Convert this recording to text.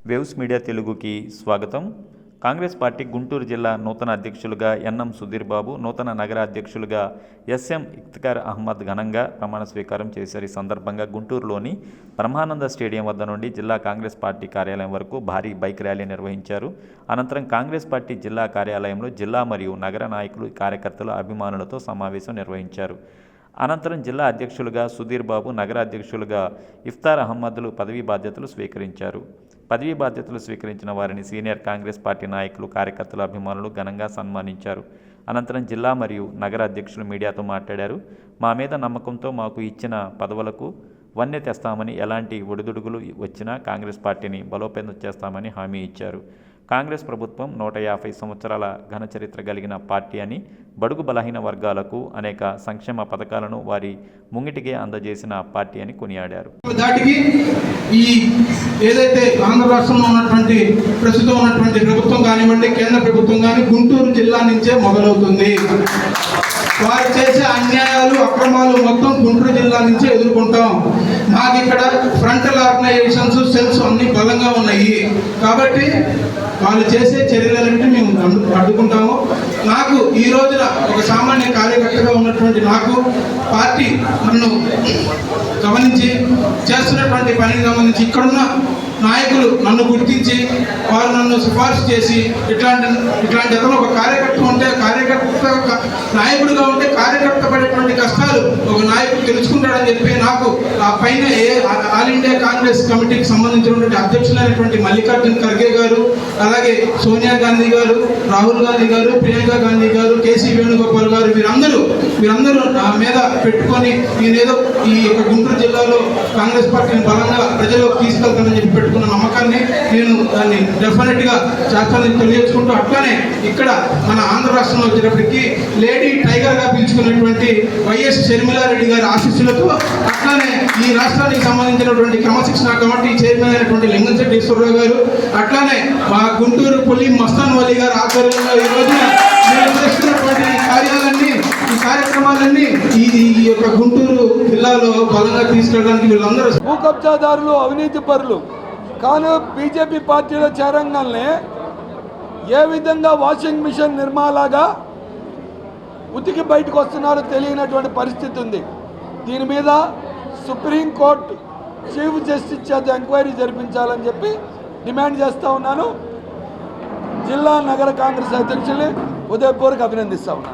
Waves media తెలుగుకి స్వాగతం. Congress party Guntur జిల్లా నూతన అధ్యక్షులుగా ఎన్ఎం సుధీర్ బాబు, నూతన నగర అధ్యక్షులుగా ఎస్ఎం ఇఫ్తిఖార్ అహ్మద్ ఘనంగా ప్రమాణ స్వీకారం చేశారు. ఈ సందర్భంగా గుంటూరులోని బ్రహ్మానంద స్టేడియం వద్ద నుండి జిల్లా కాంగ్రెస్ పార్టీ కార్యాలయం వరకు భారీ బైక్ ర్యాలీ నిర్వహించారు. అనంతరం కాంగ్రెస్ పార్టీ జిల్లా కార్యాలయంలో జిల్లా మరియు నగర నాయకులు, కార్యకర్తలు, అభిమానులతో సమావేశం నిర్వహించారు. అనంతరం జిల్లా అధ్యక్షులుగా సుధీర్ బాబు, నగర అధ్యక్షులుగా ఇఫ్తార్ అహ్మద్లు పదవీ బాధ్యతలు స్వీకరించారు. పదవీ బాధ్యతలు స్వీకరించిన వారిని సీనియర్ కాంగ్రెస్ పార్టీ నాయకులు, కార్యకర్తలు, అభిమానులు ఘనంగా సన్మానించారు. అనంతరం జిల్లా మరియు నగర అధ్యక్షులు మీడియాతో మాట్లాడారు. మా మీద నమ్మకంతో మాకు ఇచ్చిన పదవులకు వన్నె తెస్తామని, ఎలాంటి ఒడిదుడుగులు వచ్చినా కాంగ్రెస్ పార్టీని బలోపేతం చేస్తామని హామీ ఇచ్చారు. కాంగ్రెస్ ప్రభుత్వం 150 సంవత్సరాల ఘన చరిత్ర కలిగిన పార్టీ అని, బడుగు బలహీన వర్గాలకు అనేక సంక్షేమ పథకాలను వారి ముంగిటికే అందజేసిన పార్టీ అని కొనియాడారు. ఈ ఏదైతే ఆంధ్ర రాష్ట్రంలో ఉన్నటువంటి ప్రస్తుతం ఉన్నటువంటి ప్రభుత్వం కానివ్వండి, కేంద్ర ప్రభుత్వం కానీ గుంటూరు జిల్లా నుంచే మొదలవుతుంది. వారు చేసే అన్యాయాలు, అక్రమాలు మొత్తం గుంటూరు జిల్లా నుంచే ఎదుర్కొంటాం. మాకు ఇక్కడ ఫ్రంటల్ ఆర్గనైజేషన్స్, సెల్స్ అన్ని బలంగా ఉన్నాయి. కాబట్టి వాళ్ళు చేసే చర్యలన్నింటినీ మేము అడ్డుకుంటాము. నాకు ఈ రోజున ఒక సామాన్య కార్యకర్తగా ఉన్నటువంటి నాకు పార్టీ నన్ను గమనించి చేస్తున్నటువంటి పనికి సంబంధించి ఇక్కడున్న నాయకులు నన్ను గుర్తించి వారు నన్ను సిఫార్సు చేసి ఇట్లాంటి అతను ఒక కార్యకర్త ఉంటే, కార్యకర్త నాయకుడిగా ఉంటే కార్యకర్త పడేటువంటి కష్టాలు ఒక నాయకుడు తెలుసుకుంటాడని చెప్పి నాకు ఆ పైన ఆల్ ఇండియా కాంగ్రెస్ కమిటీకి సంబంధించినటువంటి అధ్యక్షులైనటువంటి మల్లికార్జున్ ఖర్గే గారు, అలాగే సోనియా గాంధీ గారు, రాహుల్ గాంధీ గారు, ప్రియాంక గాంధీ గారు, కేసీ వేణుగోపాల్ గారు, వీరందరూ నా మీద పెట్టుకొని నేనేదో ఈ యొక్క గుంటూరు జిల్లాలో కాంగ్రెస్ పార్టీని బలంగా ప్రజల్లోకి తీసుకెళ్తానని చెప్పి పెట్టుకున్న నమ్మకాన్ని నేను దాన్ని డెఫినెట్గా చేస్తానని తెలియజేసుకుంటూ, అట్లానే ఇక్కడ మన ఆంధ్ర రాష్ట్రంలో వచ్చేటప్పటికి లేడీ టైగర్గా పిలుచుకున్నటువంటి వైఎస్ షర్మిలారెడ్డి గారి ఆశీస్సులతో, అట్లానే ఈ రాష్ట్రానికి సంబంధించినటువంటి క్రమశిక్షణ కమిటీ చైర్మన్ అయినటువంటి లింగంశెట్టి ఈశ్వరరావు గారు, అట్లానే మా గుంటూరు పులి మస్తాన్ వలీ గారు ఆధ్వర్యంలో ఈ రోజున నేను చేస్తున్నటువంటి ఈ కార్యక్రమాలన్నీ ఈ యొక్క గుంటూరు జిల్లాలో బలంగా తీసుకెళ్ళడానికి వీళ్ళందరూ భూ కబ్జాదారులు, అవినీతి పరులు కానీ బీజేపీ పార్టీలో చేరంగానే ఏ విధంగా వాషింగ్ మిషన్ నిర్మాలాగా ఉతికి బయటకు వస్తున్నారో తెలియనటువంటి పరిస్థితి ఉంది. దీని మీద సుప్రీంకోర్టు చీఫ్ జస్టిస్ చేత ఎంక్వైరీ జరిపించాలని చెప్పి డిమాండ్ చేస్తూ ఉన్నాను. జిల్లా నగర కాంగ్రెస్ అధ్యక్షుల్ని ఉదయపూర్వక అభినందిస్తా ఉన్నాను.